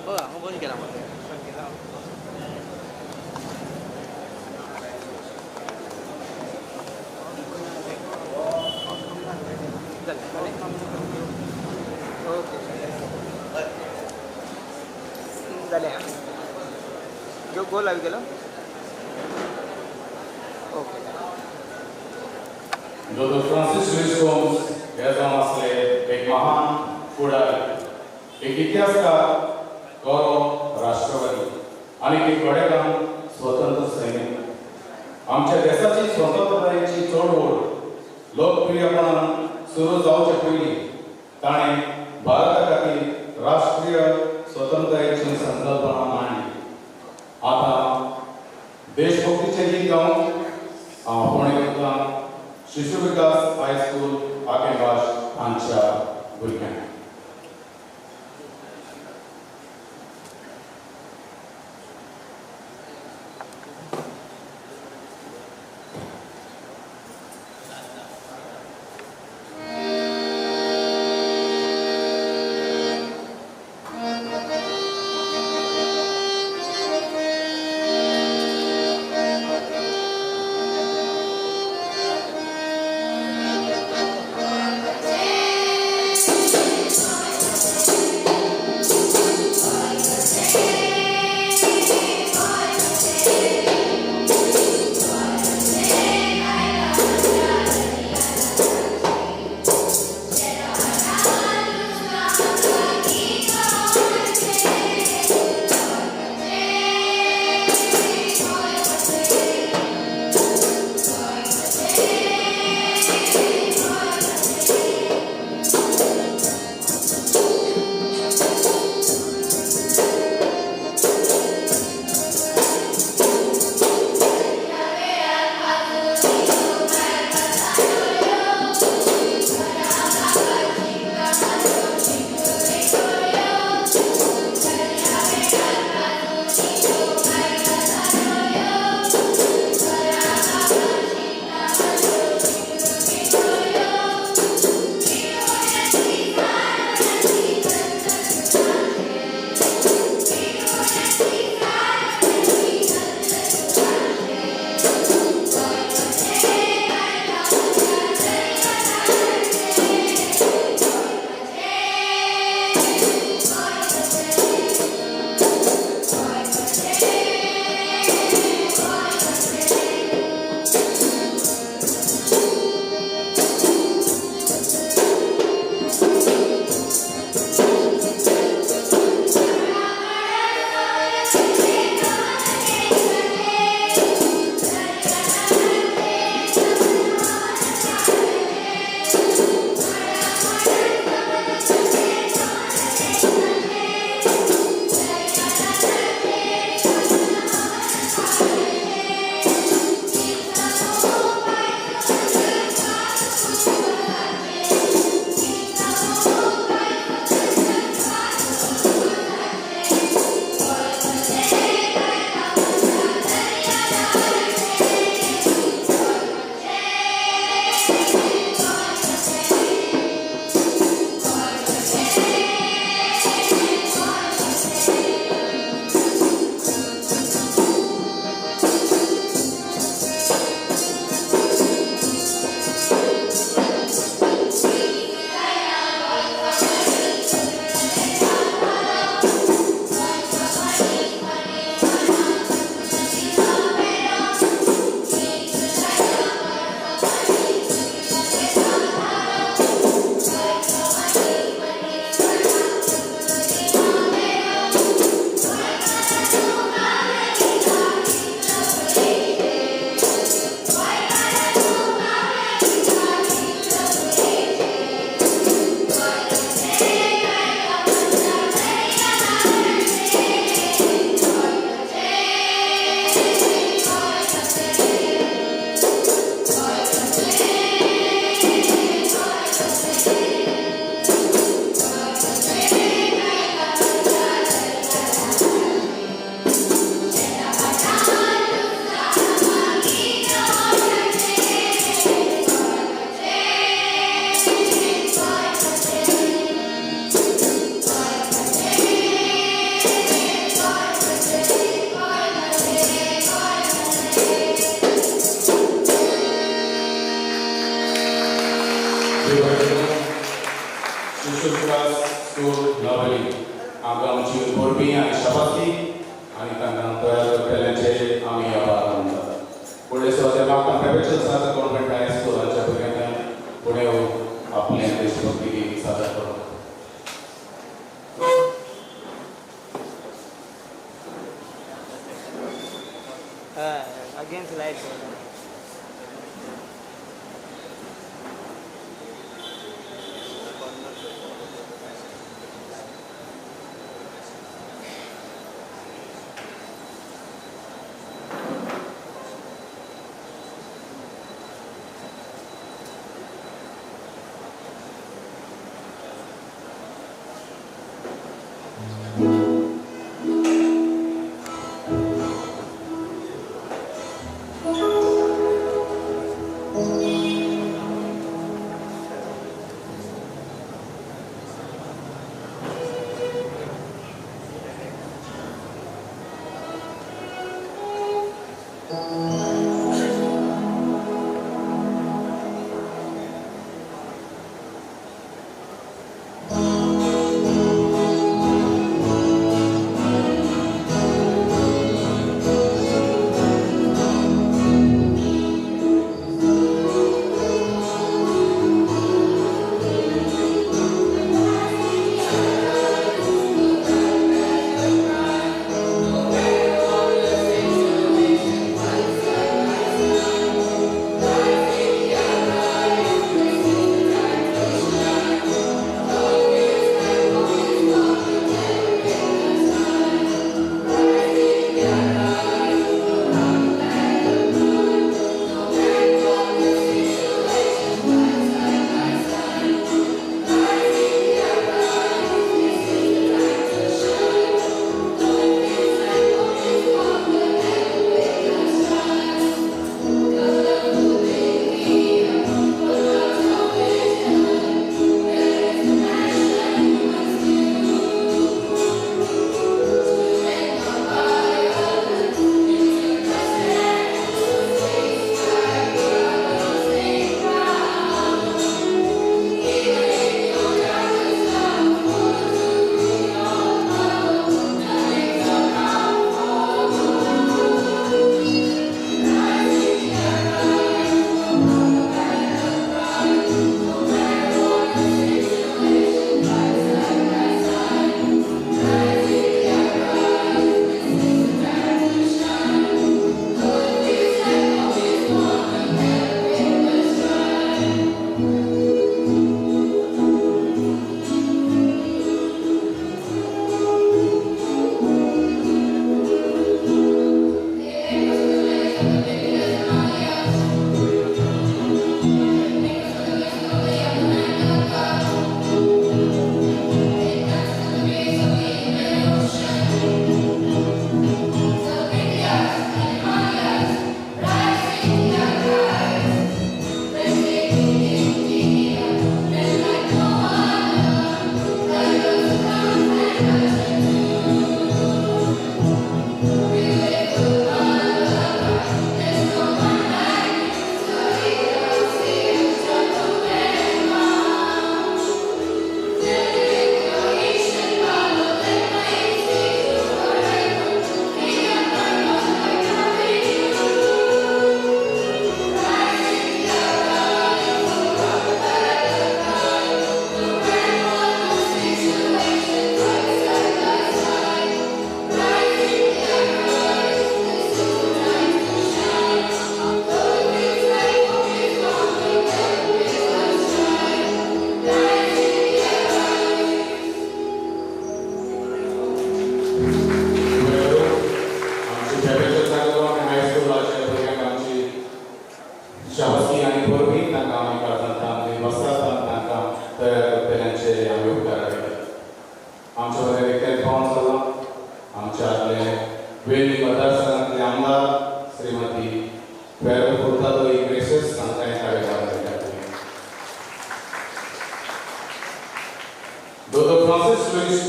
हो हांव बंद केला मग ओके जालें जो गोल लागू गेलो ओके Dr. Francis Gomes हे जावन आसले एक महान फुडारी, एक इतिहासकार, गौरव राष्ट्रवादी आणि एक गोडेकाम स्वतंत्र सैनिक. आमच्या देशाची स्वतंत्रतायेची चळवळ लोकप्रियपणान सुरू जावचे पयलीं ताणें भारता खातीर राष्ट्रीय स्वतंत्रतायेची संकल्पना मांडली. आतां देशभक्तीचें गीत गावन हांव फोंडे करतां शिशु विकास हायस्कूल आकेबाश हांच्या भुरग्यांक. Thank you. स्कूल नवेली आमकां आमची पोरबी आनी शाबासकी आनी तांकां तयार केल्ल्याचे आमी आभार मानतात. फुडें सद्या म्हाका प्रायवेट गव्हर्मेंट हाय स्कुलाच्या भुरग्यांक फुडें आपले देशभक्ती गीत सादर करप. against lights.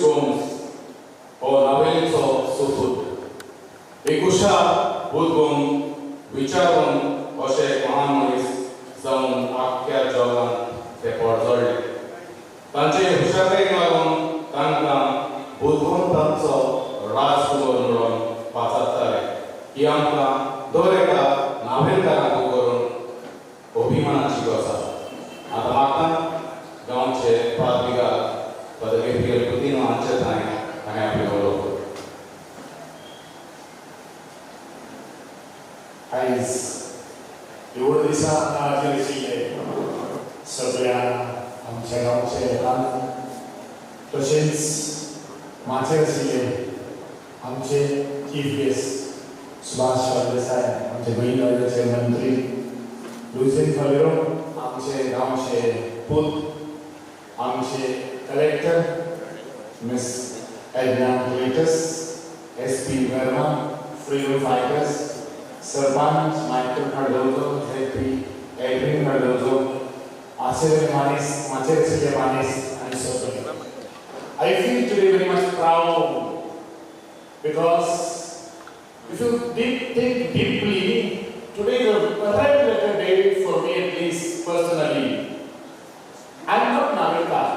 Gomes, o Navelim sufut. Ekusha budgun विचारून अशे महान मनीस जावन आख्ख्या जगान ते पडजळले. तांचे हुशारकायेक लागून बुद्धवंतांचो राज करून पाचत्ताले ही आमकां दर एका नावेलकाराक करून अभिमानाची गोष्ट आसा. आतां म्हाका गांवचे प्राथमिकाक पदवी प्रिय हांचे हांवें आपली उलोवप. आयज एवढ्या दिसा हांगा आशिल्ले सगळ्या आमच्या गांवचे लोकांक तशेंच माचेर आशिल्ले आमचे चीफ गेस्ट सुभाष फळदेसाय आमचे गोंय राज्याचे मंत्री, लुईसेन फलेरो आमचे गांवचे पूत, आमचे कलेक्टर मिस एडना लेटस, SP Verma, freedom fighters, sarpanch Michael Cardozo, हेपी एडविन कार्डोजो, आसिले मानिस, माचेर आशिल्ले मानिस आनी सगळे. I feel today very much proud because if you think deeply, today is a red letter day for me, at least personally. I am not Navelimkar,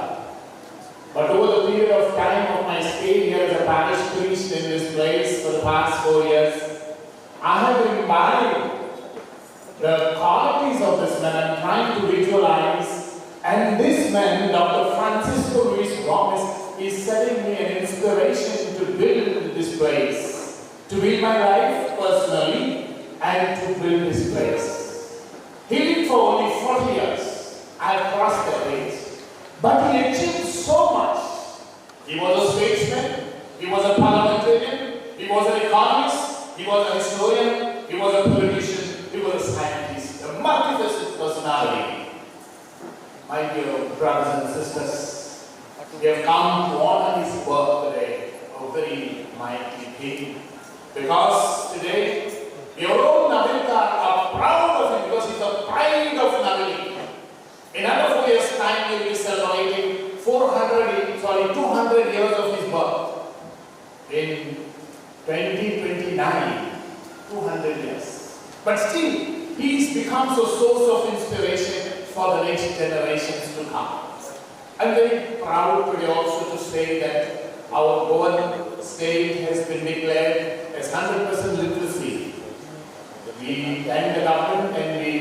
but over the period of time of my stay here as a parish priest in this place for the past 4 years, I have imbibed the qualities of this man. I am trying to visualize, and this man, Dr. Francisco Luis Gomes, is setting me an inspiration to build this place, to build my life personally, and to build this place. He lived for only 40 years. I have crossed that age. But he achieved so much. He was a statesman, he was a parliamentarian, he was an economist, he was a historian, he was a politician, he was a scientist, a multifaceted personality. My dear brothers and sisters, we have come to honor his birth today, a very mighty king. Because today, your own Navelimkar are proud of him because he's the pride of Navelim. In another 4 years' time, we will be celebrating 200 years of his birth. In 2029, 200 years. But still, he's become a source of inspiration for the next generations to come. I'm very proud today also to say that our Goan state has been declared as 100% literacy. We thank the government and we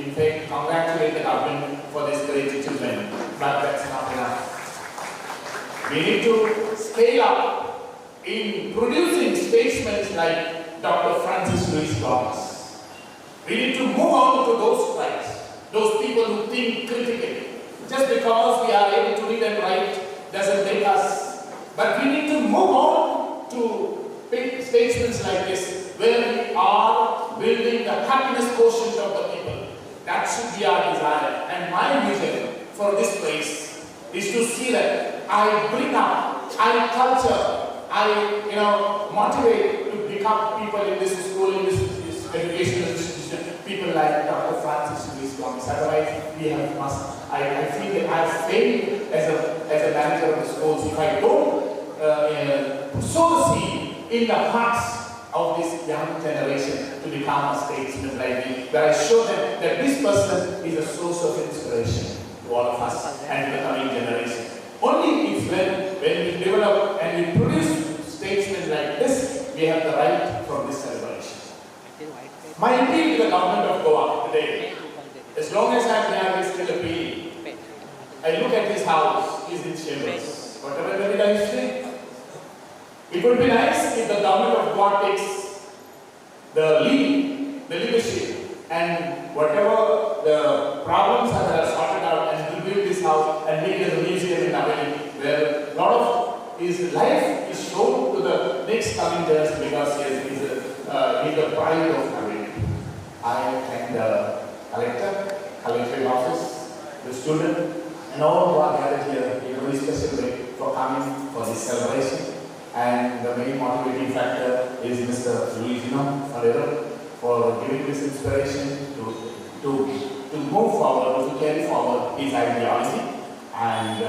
in fact congratulate the government for this great achievement. But that's not enough. We need to scale up in producing statesmen like Dr. Francis Luis Gomes. We need to move on to those guys, those people who think critically. Just because we are able to read and write doesn't make us. But we need to move on to big statesmen like this, where we are building the happiness quotient of the people. That should be our desire. And my vision for this place is to see that I bring up, I culture, I motivate to become people in this school, in this educational institution, people like Dr. Francis Luis Gomes. Otherwise, I feel that I have failed as a manager of the schools if I don't sow the seed in the hearts of this young generation to become a statesman like me, where I show them that this person is a source of inspiration to all of us and to the coming generation. Only if when we develop and we produce statesmen like this, we have the right from this celebration. My appeal to the government of Goa today, as long as I am here, I still appeal. I look at this house, is in shambles. Whatever did I say? It would be nice if the government of Goa takes the leadership, and whatever the problems are that are sorted out, and will build this house and make it as a museum in Navelim, where a lot of his life is shown to the next coming years because he is the pride of Navelim. I thank the collectorate office, the student, and all who are gathered here in a very special way for coming for this celebration. And the main motivating factor is Mr. Luisino Ferreira for giving this inspiration to move forward, to carry forward his ideology. And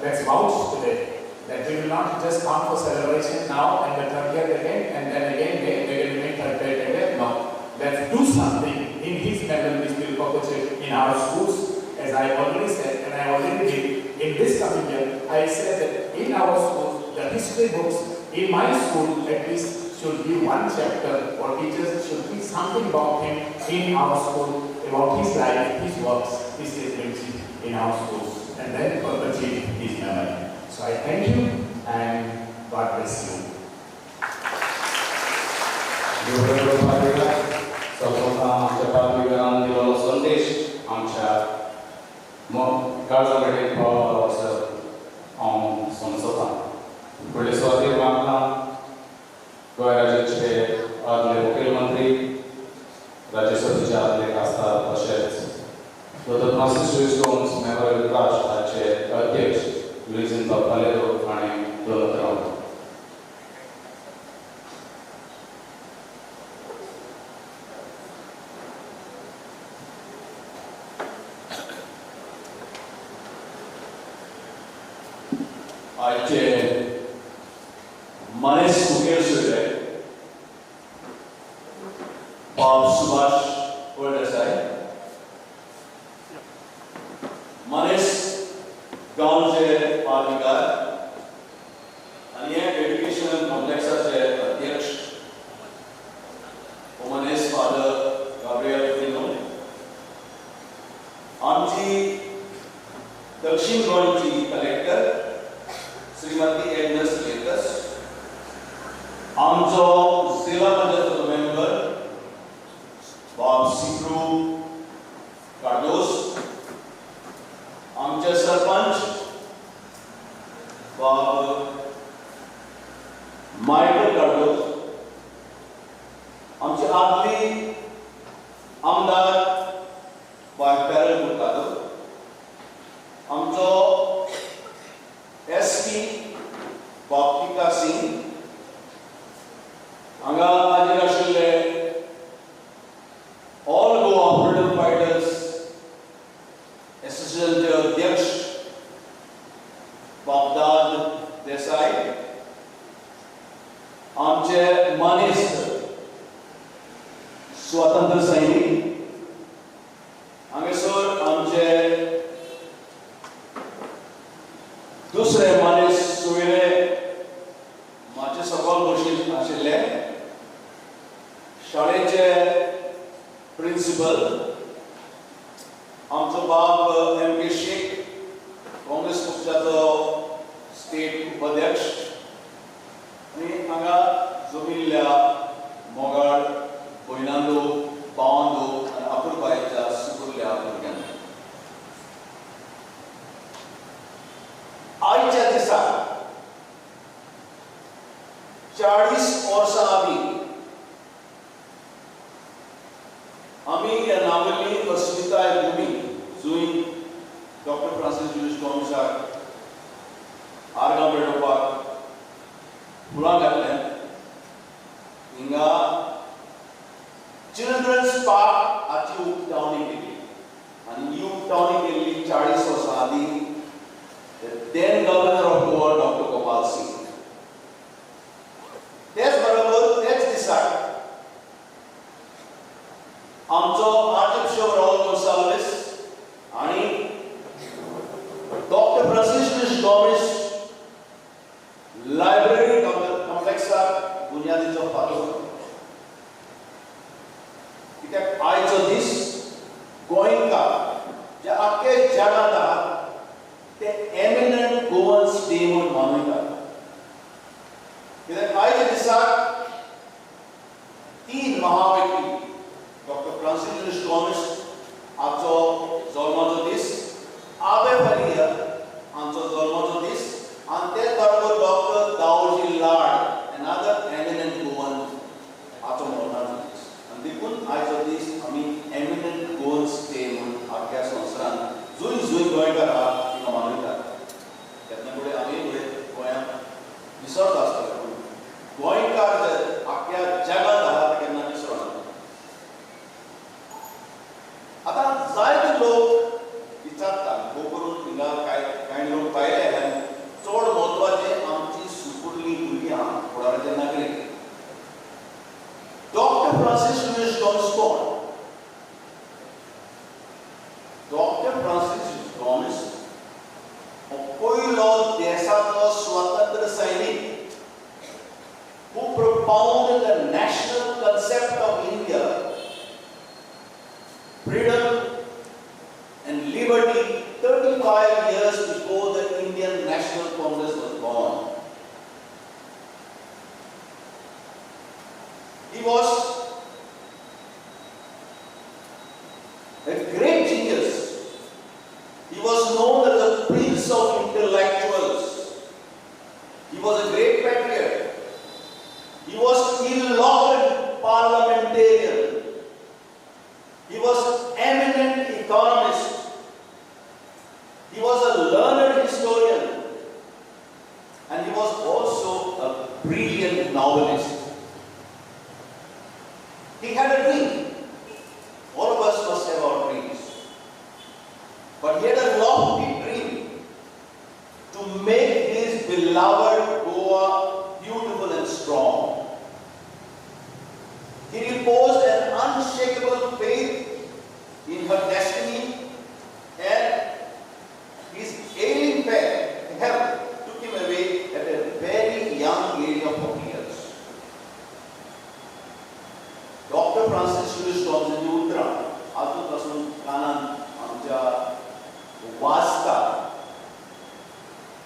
let's vouch today that we will not just come for celebration now and the 30th again, and then again we're going to make 30th again. No. Let's do something in his memory which will perpetuate in our schools. As I already said, and I already did, in this coming year, I said that in our schools, the history books in my school at least should be one chapter, or teachers should be something about him in our school, about his life, his works, his agency in our schools, and then perpetuate his memory. So I thank you and God bless you. Gomes Memorial Trust हाचे अध्यक्ष Luizin Papalero आणि Prudent. आजचे मनीस मुखेल सुरे बाब सुभाष वडदेसाई मनीस गांवचे अधिकार आणि एज्युकेशनल कॉम्प्लेक्साचे अध्यक्ष मनीस फादर गाब्रिएल फिनो आमची दक्षिण गोंयची कलेक्टर श्रीमती एग्नेस लेकस आमचो जिल्हा पंचायत मेंबर बाब सिक्रू कार्दोस आमचे सरपंच बाब मायकल कार्दोस आमचे आदली आमदार बाब पेरल मुर्तादो आमचो एसपी बाब सिंह हांगा हाजीर आशिल्ले ऑल गोवा फ्रीडम फायटर्स एसोसिएशनचे अध्यक्ष बाबदाद देसाई आमचे मनीस स्वातंत्र्य सैनिक हांगासर आमचे दुसरे मनीस सुविरे माचे सकल बशीन आशिल्ले शाळेचे प्रिंसिपल आमचो बाब एम.के. शेख काँग्रेस पक्षाचो स्टेट उपाध्यक्ष आणि हांगा जमिल्ल्या मोगाळ भयणांदो भावांदो आनी आपुलबायेच्या सुकुरल्या भुरग्यांक आजच्या दिसा 40 वर्सां आदीं आमी ह्या नावेली अस्मिताय भूमी जूय डॉक्टर फ्रांसिस गोमेसाक आर्गां मेळोवपाक फुलां घातल्या हिंगा चिल्ड्रन्स पार्क हाची उक्तावणी केली आनी ही उक्तावणी केल्ली 40 वर्सां आदीं then governor of Goa Dr. Gopal Singh. तेच बरोबर तेच दिसाक आमचो आर्चबिशप राहुल गोन्साल्वेस आणि डॉक्टर फ्रांसिस गोमेस लायब्ररी कॉम्प्लेक्साक बुन्यादीचो फातर कित्याक आयचो दीस गोंयकार जे आख्खे जगांत आहात ते एमिनंट गोवन्स डे म्हणून मनयतात कित्याक आयच्या दिसाक 3 महाव्यक्ती डॉक्टर फ्रांसिस गोमेस हाचो जल्माचो दीस आबे फारिया हांचो जल्माचो दीस आनी तेच बरोबर डॉक्टर दाऊजी लाड अनदर एमिनंट गोवन हाचो मरणाचो दीस आनी देखून आयचो दीस आमी एमिनंट गोवन्स डे म्हणून आख्या संवसारांत जूय गोंयकार आहात मनयतात तेन्ना फुडें आमी फुडें गोंयांत विसरता आसतले पूण गोंयकार जे आख्ख्या जगांत आहात ते केन्ना विसरना आतां जायते लोक विचारता भोव करून हिंगा कांय लोक पायले हांवें चड म्हत्वाचें आमची सुकुरलीं भुरग्यां फुडाराचे नागरीक डॉक्टर फ्रांसिस गोमेस कोण डॉक्टर फ्रांसिस गोमेस पयलो देशाचो स्वातंत्र्य सैनीक He was a great genius. He was known as the prince of intellectuals. He was a great patriot. He was an illogical parliamentarian. He was an eminent economist. He was a learned historian. And he was also a brilliant novelist. He had a dream. All of us must have our dreams. But he had a lofty dream to make his beloved Goa beautiful and strong. He reposed an unshakable faith in her destiny, and his ailing health took him away at a very young age of 40 years. Dr. Francis Lewis Gomes in Uttara, Atu Pasun Kanan Amja Vasta,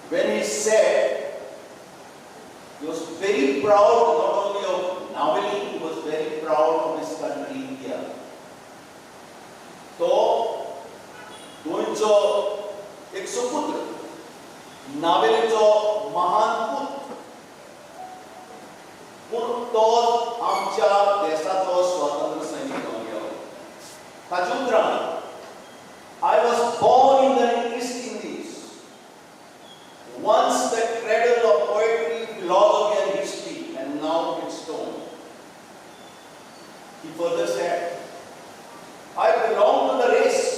when he said, he was very proud not only of Navelim, he was very proud of his country, India. So, Gomes एक सुपुत्र, नावेलीचो महान पुत्र, पूण तो आमच्या देशाचो स्वातंत्र्य सैनिक जावन गेलो. ताचुंतरान, I was born in the East Indies, once the cradle of poetry, philosophy and history, and now its stone. He further said, I belong to the race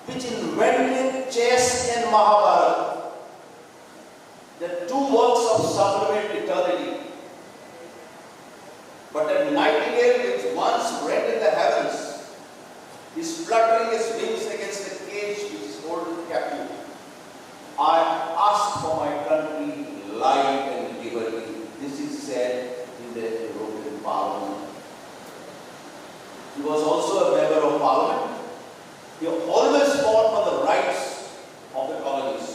which invented chess and Mahabharata, the two works of sublimate eternity. But that nightingale which once rented the heavens is fluttering its wings against the cage which is holding captive. I ask for my country life and liberty. This is said in the European Parliament. He was also a member of Parliament. He always fought for the rights of the colonies.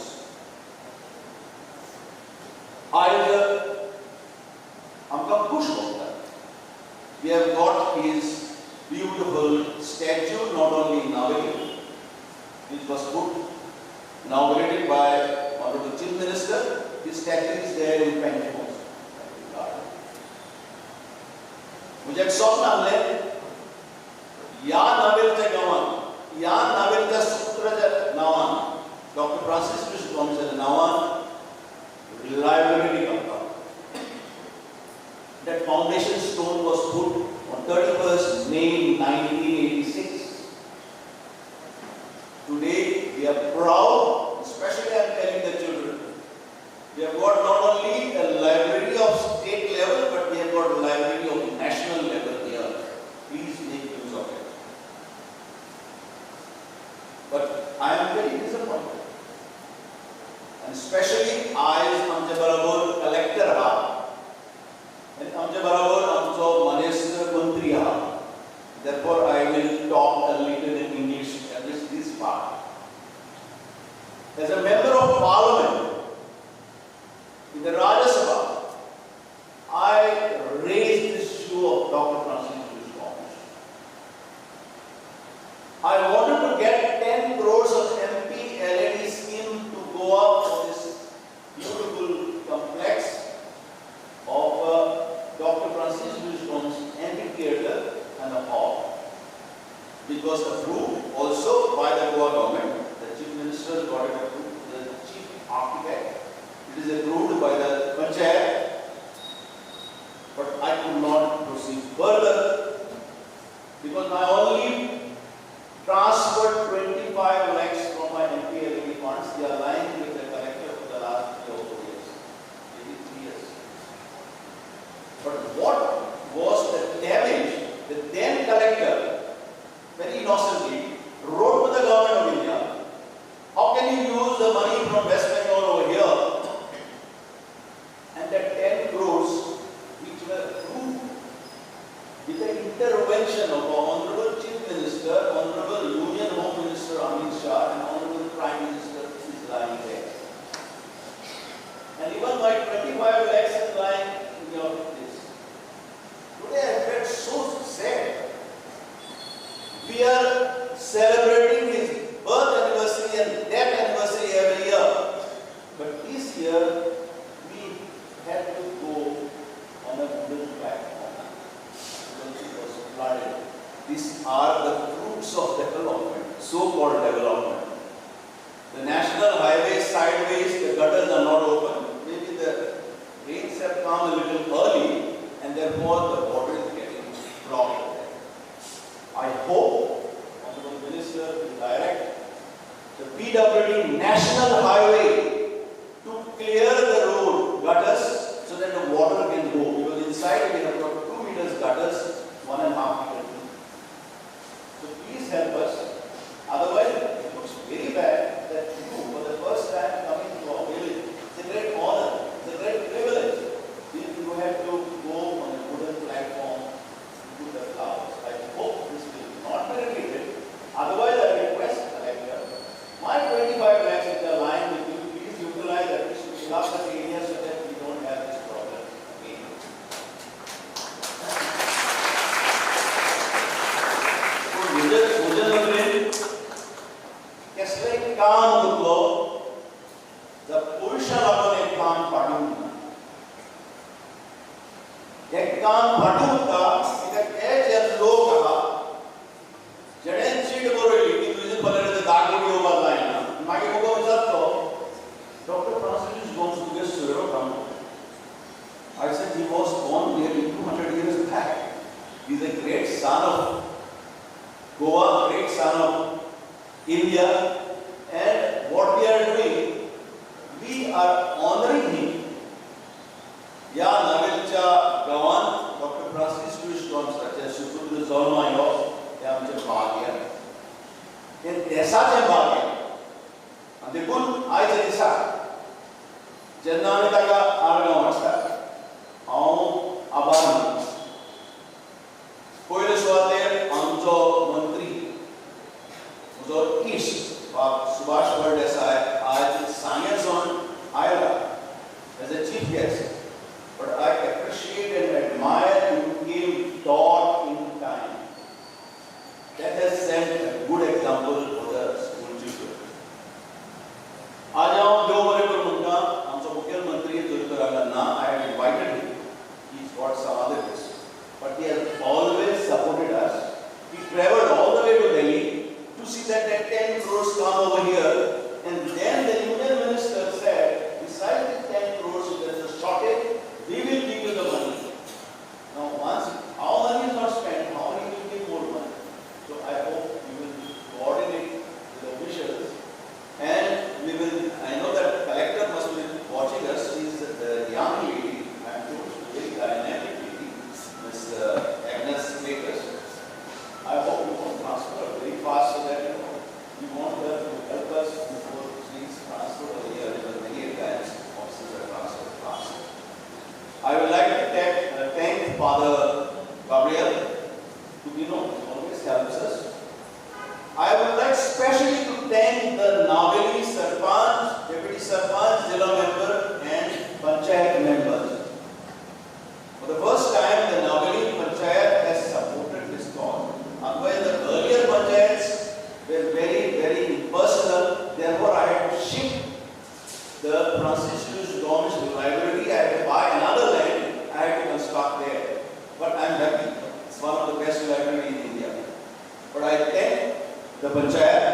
We have got his beautiful statue not only in Navelim, which was put, inaugurated by Honorable Chief Minister. His statue is there in Penchmos. मुझे एक स्वप्न आले या नावेलच्या गावान या नावेलच्या सूत्राच्या नावान doctor Francis Lewis गोमेसच्या नावान library करता. That foundation stone was put on 31st May 1986. Today we are proud, especially I am telling the children, we have got not only a library of state level, but we have got a library of national level here. Please make use of it. But I am very disappointed. And especially I as Amja Barabar collector ha. And Amja Barabar Amjo Manestra Mantri ha. Therefore I will talk a little in English, at least this part. As a member of Parliament, in the Rajya Sabha, I raised this issue of Dr. Francis Lewis Gomes. I wanted to get 10 crores of MP LED scheme to go up for this beautiful complex of Dr. Francis Lewis Gomes amphitheatre and a hall. Because approved also by the Goa government, the Chief Minister got it approved, the Chief Architect. It is approved by the Panchayat, but I could not proceed further because I only transferred 25 lakhs from my MP funds. They are lying with the collector for the last 3 or 4 years, maybe 3 years. But what was the damage? The then collector, very innocently, wrote to the government of India, how can you use the money from West Bengal over here? And that 10 crores which were approved with the intervention of our Honorable Chief Minister, Honorable Union Home Minister Amit Shah and Honorable Prime Minister is lying there. And even my 25 lakhs is lying in your place. are the fruits of development, so-called development. The national highways sideways, the gutters are not open. Maybe the rains have come a little early and therefore the water is getting blocked. I hope, Honorable Minister, will direct the PWD National Highway to clear the road gutters so that the water can go. Because inside we have got 2 meters gutters, 1.5 meters deep. So please help us. Otherwise, it looks very bad that you, for the first time coming to our village, it's a great honor, it's a great privilege. You have to go on a wooden platform to put the flowers. I hope this will not be repeated. Otherwise, I request the collector, my 25 lakhs which are lying with you, please utilize at least to fill up the area so that we don't have this problem again. मुझे लग रहा है कैसे काम दुखलो जब पुरुषा लोगों ने काम पाठू एक काम पाठू का इधर एक लोग कहा जड़े चीड़ बोले कि तुझे पहले तो दागी भी होगा लाइन ना माके को विचार तो डॉक्टर फ्रांसिस गोम्स को गेस्ट सुरो काम I said he was born nearly 200 years back. He is a great son of Goa, great son of India, and what we are doing, we are honoring him. Ya Navelim Gawan, Dr. Francis Gomes, such as the Zolma Yos, ya amche bhagya. In ऐसा जे bhagya. And the good I said isa. Jannah ne taga arga masta. Aum aban. Koile suater amcho mantri. Mujor East, Subhash Ward ऐसा है. आज science on Iowa as a chief guest. But I appreciate and admire you came taught in time. That has set a good example for the school children. आज हम जो बड़े पर मुद्दा हम सब मुख्यमंत्री जुलकराना I have invited him. He's got some other guests, but he has always supported us. He traveled all the way to Delhi to see that 10 crores come over here, and then the Union Minister said, besides the 10 crores, if there is a shortage, we will give you the money. Now, once our money is not spent, how he will give more money? So I hope we will coordinate with the officials, and we will. I know that collector must be watching us. She is the young lady, and very dynamic lady, Ms. Agnes Bakers. I hope you will transfer very fast so that we want her to help us before she is transferred over here. Because many times officers are transferred fast. I would like to thank Father Gabriel, who always helps us. I would like especially to thank the Navelim Sarpanch, Deputy Sarpanch, Zilla member, and Panchayat members. For the first time, the Navelim Panchayat has supported this cause. Otherwise, the earlier Panchayats were very, very impersonal. Therefore, I had to shift the Francis Gomes library. I had to buy another land. I had to construct there. But I am happy. It's one of the best libraries in India. But I thank the Panchayat,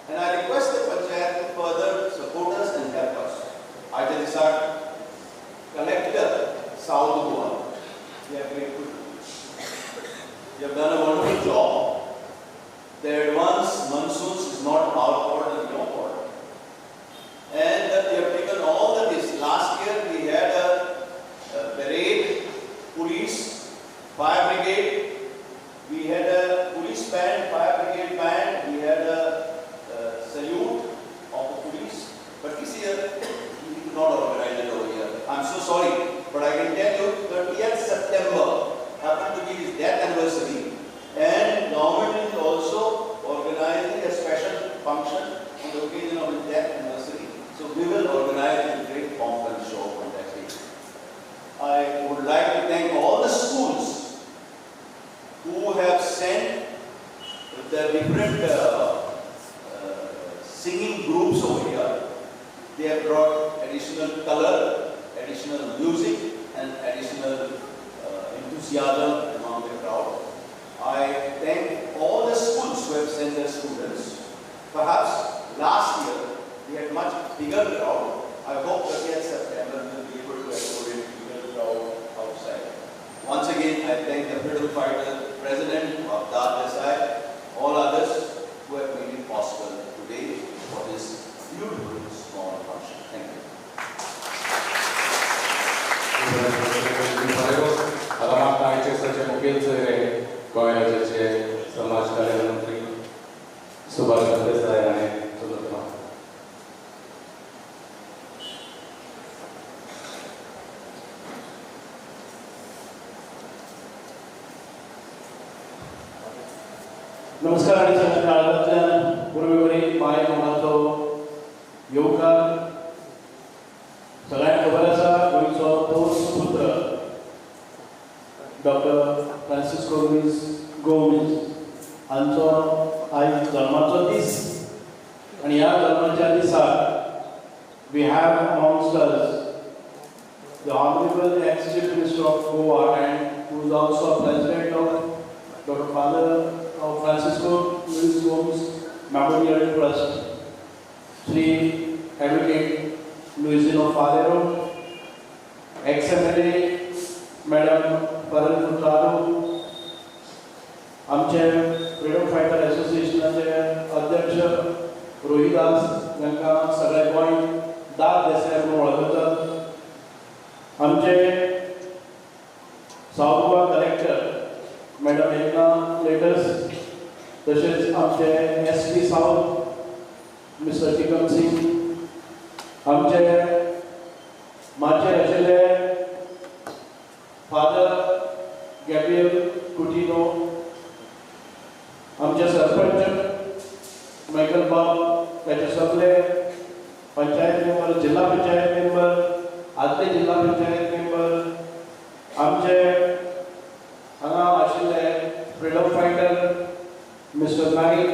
and I request the Panchayat to further support us and help us. I just start Collector South Goa. We are grateful. You have done a wonderful job. The advance monsoons is not our fault and your fault. And you have taken all the this. Last year we had a parade, police, fire brigade. We had a police band, fire brigade band. We had a salute of the police. But this year we did not organize it over here. I'm so sorry, but I can tell you 30th September happened to be his death anniversary, and government is also organizing a special function on the occasion of his death anniversary. So we will organize a great pomp and show on that day. I would like to thank all the schools who have sent the different singing groups over here. They have brought additional color, additional music, and additional enthusiasm among the crowd. I thank represent their students. Perhaps last year we had much bigger crowd. I hope 30th September we will be able to accommodate bigger crowd outside. Once again, I thank the freedom fighter, President of Desai, all others who have made it possible today for this beautiful small function. Thank you. आता म्हाका आयचे मुखेल सोयरे गोंयाचे समाज कल्याण मंत्री सुभाष देसाय हांणे उलयतना नमस्कार आणि सगळ्या काळातल्यान पूर्वेवरी माय मोगाचो येवकार सगळ्यांक खबर आसा गोंयचो तो सुपुत्र डॉक्टर फ्रांसिस्को गोमेज हांचो आयज जल्माचो दीस आणि ह्या जल्माच्या दिसाक we have amongst us the honourable ex chief minister of Goa and who is also president of doctor father of Francisco Luis Gomes Memorial Trust, Sri Advocate Luisino Falero, ex-MLA Madam Paral Furtado, आमचे freedom fighter असोसिएशनाचे अध्यक्ष रोहिदास हांकां सगळे गोंय दाद देसाय म्हणून वळखतात, आमचे सावगोवा collector madam एकना letters, तसेच आमचे SP साउथ मिस्टर टिकम सिंग, आमचे माचेर आशिल्ले फादर गॅब्रियल कुटिनो, आमचे सरपंच मायकल बाब, ताचे सगळे पंचायत मेंबर, जिल्हा पंचायत मेंबर, आदले जिल्हा पंचायत मेंबर, आमचे हांगा आशिल्ले फ्रीडम फायटर मिस्टर नाईक,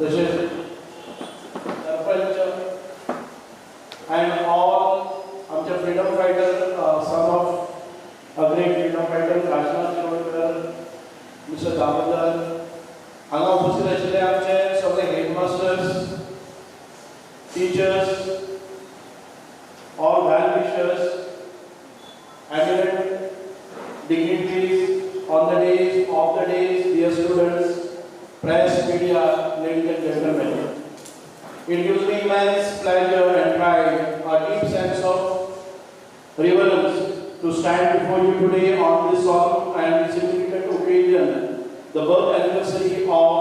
तसेच सरपंच अँड ऑल आमचे freedom fighter, son of a great freedom fighter Kashinath Shirodkar, mister Damodar, हांगा उपस्थित आशिल्ले आमचे सगळे headmasters, teachers, all well wishers, eminent dignitaries on the days, dear students, press, media, ladies and gentlemen. It gives me immense pleasure and pride, a deep sense of reverence to stand before you today on this solemn and significant occasion, the birth anniversary of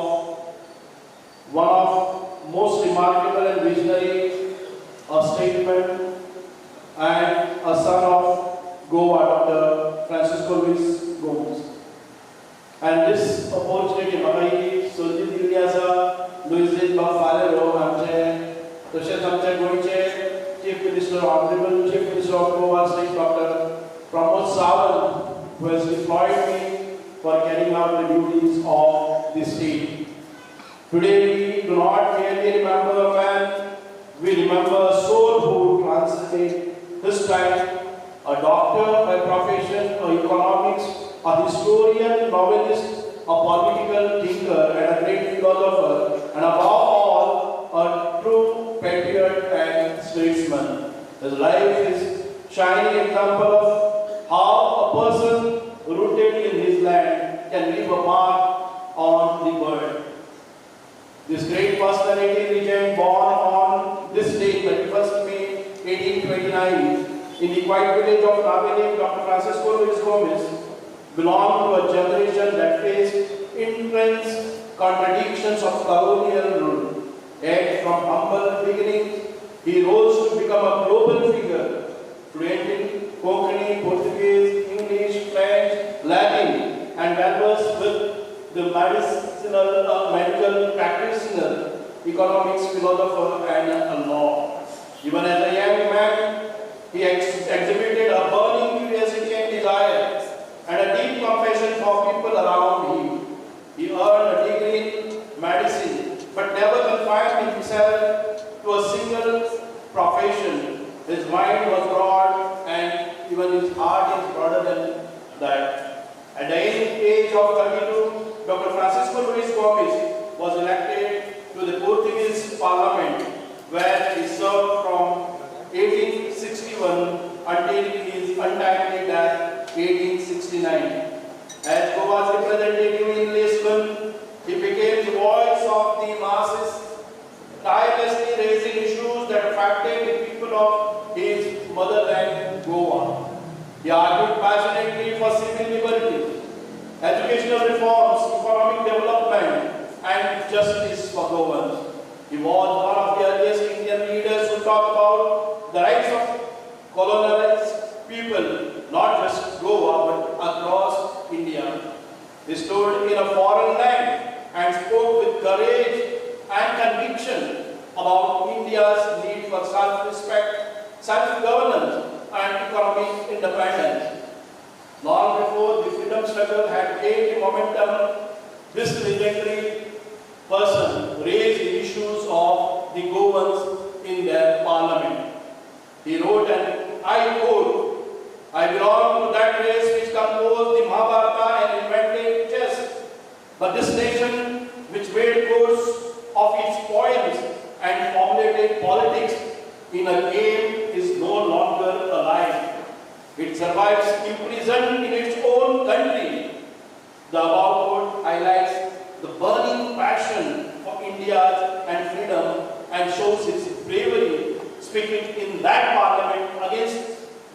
one of most remarkable and visionary, a statesman and a son of Goa, Dr. Francisco Luis Gomes. And this opportunity, म्हाका संदी दिल्ली आसा Louis Faleiro आमचे, तशेंच आमचे गोंयचे chief minister, honourable chief minister of Goa state doctor Pramod Sawant, who has deployed me for carrying out the duties of the state. Today we do not merely remember a man, we remember a soul who transcended his time, a doctor by profession, a economics, a historian, novelist, a political thinker, and a great philosopher, and above all, a true patriot and statesman. His life is a shining example of how a person rooted in his land can leave a mark on the world. This great personality became born on this day, 21st May 1829, in the quiet village of Navelim. Dr. Francisco Luis Gomes belonged to a generation that faced intense contradictions of colonial rule. Yet from humble beginnings, he rose to become a global figure, fluent in Konkani, Portuguese, English, French, Latin, and well-versed with the medical practitioner, economics, philosopher, and law. Even as a young man, he exhibited a burning curiosity and desire and a deep compassion for people around him. He earned a degree in medicine, but never confined himself to a single profession. His mind was broad and even his heart is broader than that. At the age of 32, Dr. Francisco Luis Gomes was elected to the Portuguese Parliament, where he served from 1861 until his untimely death 1869. As Goa's representative in Lisbon, he became the voice of the masses, tirelessly raising issues that affected the people of his motherland, Goa. He argued passionately for civil liberty, educational reforms, economic development, and justice for Goans. He was one of the earliest Indian leaders who talked about the rights of colonized people, not just Goa, but across India. He stood in a foreign land and spoke with courage and conviction about India's need for self-respect, self-governance, and economic independence. Long before the freedom struggle had gained momentum, this legendary person raised the issues of the Goans in their parliament. He wrote, and I quote, "I belong to that race which composed the Mahabharata and invented chess. But this nation, which made course of its poems and formulated politics in a game, is no longer alive. It survives imprisoned in its own country." The above quote highlights the burning passion for India and freedom and shows its bravery, speaking in that parliament against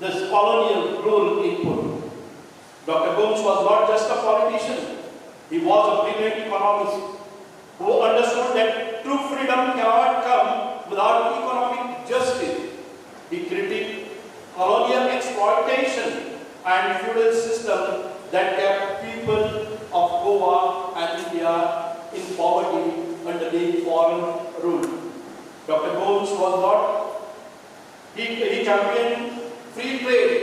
this colonial rule input. Dr. Gomes was not just a politician, he was a brilliant economist who understood that true freedom cannot come without economic justice. He critiqued colonial exploitation and feudal system that kept people of Goa and India in poverty under the foreign rule. Dr. Gomes was not, he championed free trade,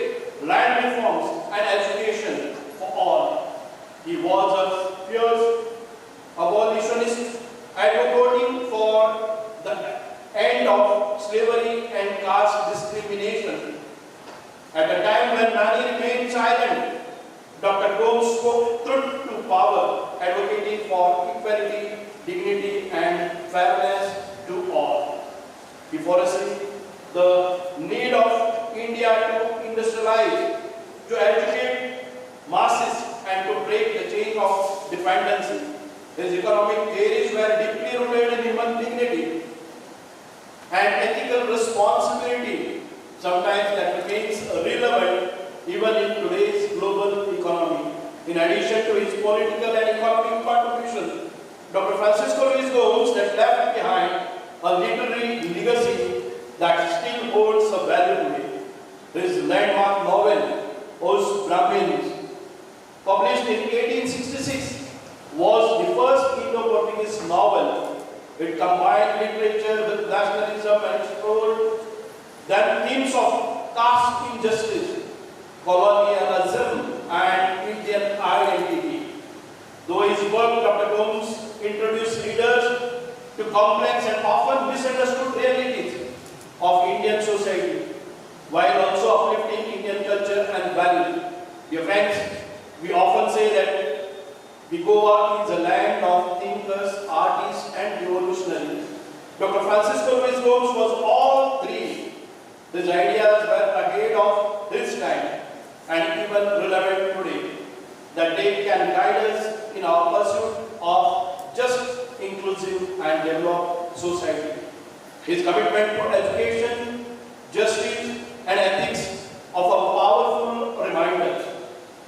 land reforms, and education for all. He was a fierce abolitionist, advocating for the end of slavery and caste discrimination. At a time when many remained silent, Dr. Gomes spoke truth to power, advocating for equality, dignity, and fairness to all. He foresaw the need of India to industrialize, to educate masses, and to break the chain of dependency. His economic theories were deeply rooted in human dignity and ethical responsibility, sometimes that remains relevant even in today's global economy. In addition to his political and economic contributions, Dr. Francisco Luis Gomes had left behind a literary legacy that still holds a value today. His landmark novel, Os Brahmins, published in 1866, was the first Indo-Portuguese novel. It combined literature with nationalism and explored then themes of caste injustice, colonialism, and Indian identity. Though his work, Dr. Gomes introduced readers to complex and often misunderstood realities of Indian society, while also uplifting Indian culture and values. Dear friends, we often say that the Goa is a land of thinkers, artists, and revolutionaries. Dr. Francisco Luis Gomes was all three. His ideas were ahead of his time and even relevant today, that they can guide us in our pursuit of just, inclusive, and developed society. His commitment to education, justice, and ethics offer powerful reminders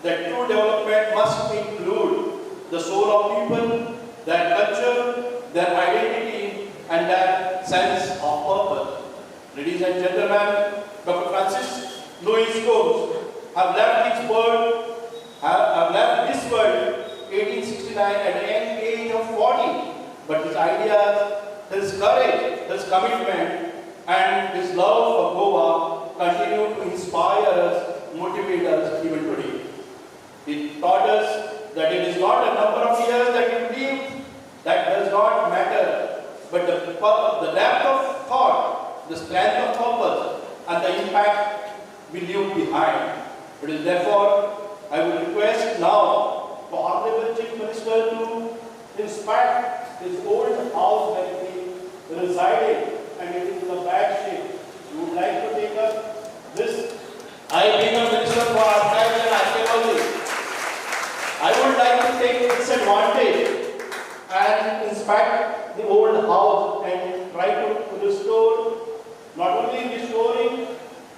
that true development must include the soul of people, their culture, their identity, and their sense of purpose. Ladies and gentlemen, Dr. Francis Luis Gomes have left this world 1869 at the young age of 40, but his ideas, his courage, his commitment, and his love for Goa continue to inspire us, motivate us even today. He taught us that it is not a number of years that you live that does not matter, but the depth of thought, the strength of purpose, and the impact we leave behind. It is therefore, I would request now the Honorable Chief Minister to inspire this old house where he resided and it is in a bad shape. You would like to take up this? I being a minister for archives and archaeology, I would like to take this advantage and inspect the old house and try to restore, not only restoring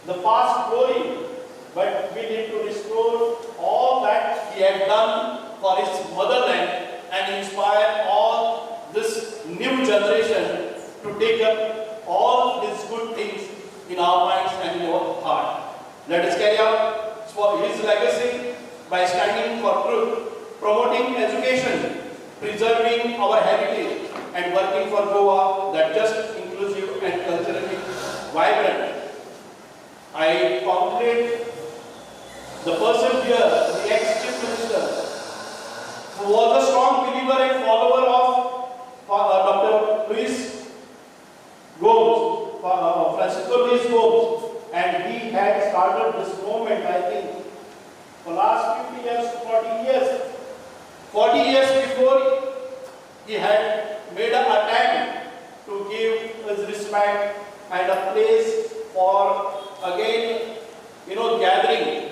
the past glory, but we need to restore all that he had done for his motherland and inspire all this new generation to take up all these good things in our minds and in our heart. Let us carry out for his legacy by standing for truth, promoting education, preserving our heritage, and working for Goa that just inclusive and culturally vibrant. I congratulate the person here, the ex-chief minister, who was a strong believer and follower of Dr. Luis Gomes, Francisco Luis Gomes, and he had started this movement, I think, for last 50 years, 40 years. 40 years before, he had made an attempt to give his respect and a place for, again, gathering.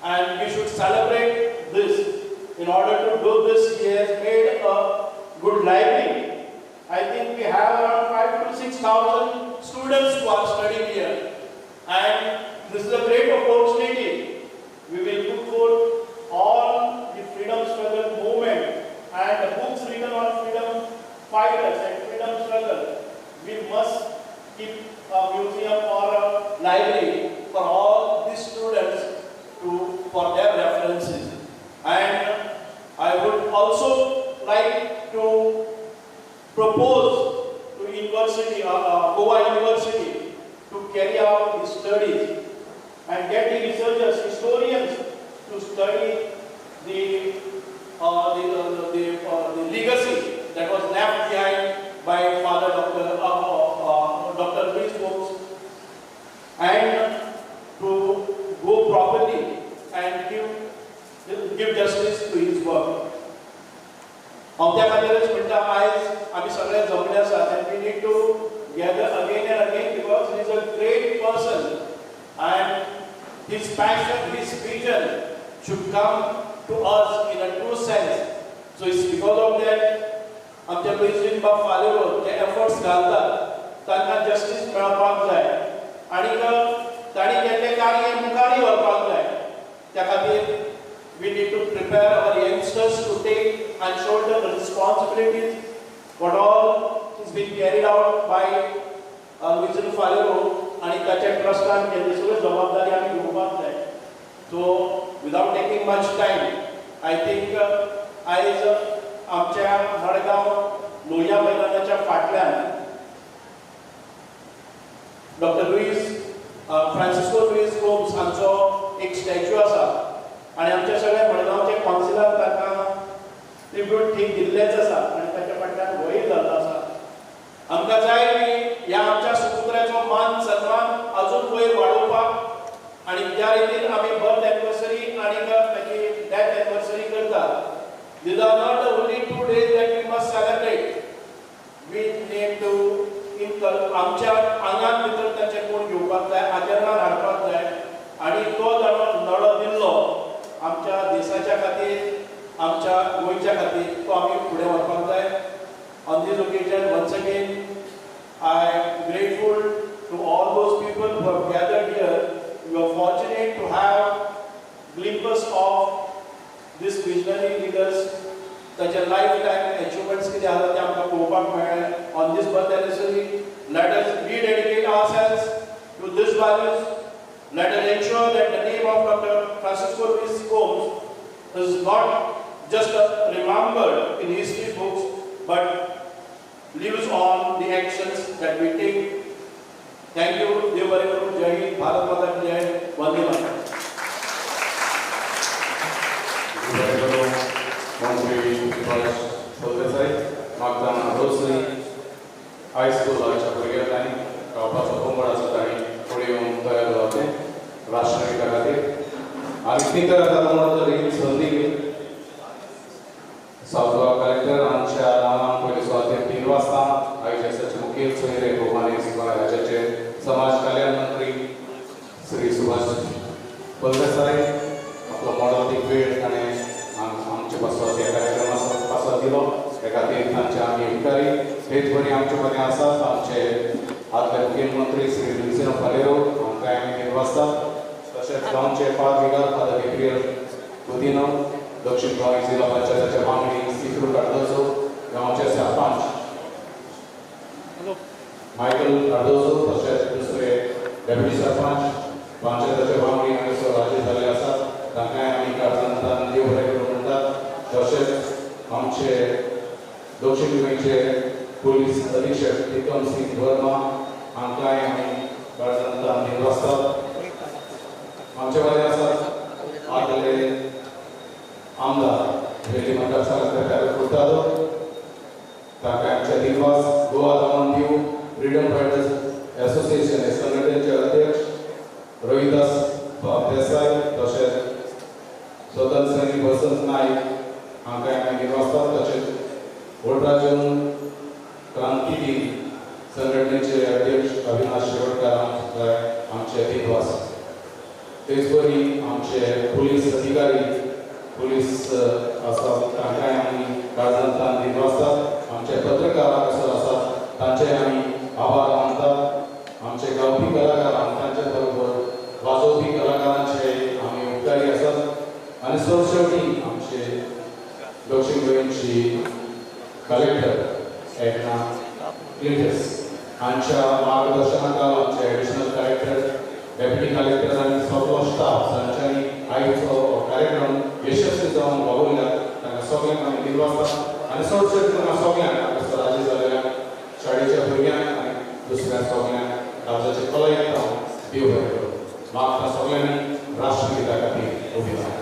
And we should celebrate this. In order to do this, he has made a good library. I think we have around 5,000 to 6,000 students who are studying here. And this is a great opportunity. We will put forth all the freedom struggle movement and the books written on freedom fighters and freedom struggle. We must keep a museum or a library for all these students for their references. And I would also like to propose to University, Goa University, to carry out the studies and get the researchers, historians to study the legacy that was left behind by Father Dr. Luis Gomes, and to go properly and give justice to his work. आमच्या खातीरच म्हणटा आयज आमी सगळे जमले आसात and we need to gather again and again because he is a great person and his passion, his vision should come to us in a true sense. So it's because of that आमच्या president बाब फालेरो जे efforts घालतात तांकां justice मेळपाक जाय आनी तांणी केल्लें कार्य मुखारी व्हरपाक जाय. त्या खातीर we need to prepare our youngsters to take and shoulder the responsibilities what all is being carried out by Luis Falero and ताच्या ट्रस्टान केल्ली सगळी जबाबदारी आमी घेवपाक जाय. So without taking much time, I think आयज आमच्या मडगांव लोहिया मैदानाच्या फाटल्यान डॉक्टर फ्रांसिस्को लुईस गोम्स हांचो एक स्टॅच्यू आसा आणि आमच्या सगळ्या मडगांवचे काउन्सिलान ताका ट्रिब्यूट थींग दिल्लेच आसा आणि ताच्या फाटल्यान वयर जाल्लो आसा. आमकां जाय की ह्या आमच्या सुपुत्राचो मान सन्मान अजून वयर वाडोवपाक आणि ज्या रितीन आमी बर्थ एनिवर्सरी आणि ताची डेथ एनिवर्सरी करतात. These are not the only 2 days that we must celebrate. We need to आमच्या आंगान भितर ताचे कोण घेवपाक जाय, आचरणान हाडपाक जाय आणि तो लढो दिल्लो आमच्या देशाच्या खातीर, आमच्या गोंयच्या खातीर तो आमी फुडें व्हरपाक जाय. On this occasion, once again, I am grateful to all those people who have gathered here. We are fortunate to have glimpses of these visionary leaders. ताचे lifetime achievements कितें आसा ते आमकां पळोवपाक मेळ्ळे. On this birth anniversary, let us rededicate ourselves to these values. Let us ensure that the name of Dr. Francisco Luis Gomes is not just remembered in history books, but lives on the actions that we take. Thank you. Dev Vareguru. Jai Hind. Bharat Mata Ki Jai. Vande Mataram. Magdalena Rosary, High School च्या भुरग्यांनी गावपाचो पंगड आसा तांणी फुडें येवन तयार जावचें राष्ट्रगीता खातीर. आनी ती तयार जाता म्हणून तरी संदी सावथ गोवा कलेक्टर आमच्या नांवान पयली सुवातेर केंद्रीय गोमाने राज्याचे समाज कल्याण मंत्री श्री सुभाष बलदेसाई आपला मोडावती वेळ आणि आमचे बसवास या कार्यक्रमाचा पासा दिलो एका तीर्थांचे आम्ही अधिकारी हेच बरी आमच्या मध्ये असतात आमचे आदले मुख्यमंत्री श्री दिलसिंह फालेरो आमकां आमी निर्वासतात तशेंच गांवचे पाच विगार फादर एप्रिल कुदिनो दक्षिण गोंय जिल्हा पंचायतीचे वांगडी सिक्रू कार्दोजो गांवचे सरपंच मायकल कार्दोजो तशेंच दुसरे डेप्युटी सरपंच पंचायतीचे वांगडी हांगासर राजी जाल्ले आसात तांकांय आमी कारजांतान देव बरें करूं म्हणटात तशेंच आमचे दक्षिण गोंयचे पुलीस अधीक्षक प्रीतम सिंग वर्मा हांकांय आमी कारजांतान निर्वासतात आमचे वाले आसात आदले आमदार वेली मतदारसंघाचे फुटालो तांकां आमचे दिवस Goa Daman Diu freedom fighters association हे संघटनेचे अध्यक्ष रोहिदास देसाई तशेंच स्वतंत्र सैनिक वसंत नाईक हांकांय आमी निर्वासतात तशेंच ओल्ड्राजून क्रांती दिन संघटनेचे अध्यक्ष अविनाश शेवटकार आमचे दिवस तेच बरी आमचे पुलीस अधिकारी पुलीस आसात तांकांय आमी कारजांतान निर्वासतात आमचे पत्रकार हांगासर आसात तांचे आमी आभार मानतात आमचे गांवठी कलाकार तांचे बरोबर वाजोवपी कलाकारांचे आमी उपकारी आसात आनी सरशेवटी आमचे दक्षिण गोंयची कलेक्टर एकना क्लिंटस हांच्या मार्गदर्शनाखाल आमचे एडिशनल कलेक्टर डेप्युटी कलेक्टर आनी सगळो स्टाफ तांच्यांनी आयज हो कार्यक्रम यशस्वी जावन वावुरल्यात तांकां सगळ्यांक आमी निर्वासतात आनी चडशे तांकां सगळ्यांक हांगासर राजी जाल्ल्या शाळेच्या भुरग्यांक आनी दुसऱ्या सगळ्यांक राज्याचे कलायेक हांव देव बरें करूं मागता सगळ्यांनी राष्ट्रगीता खातीर उबी रावंक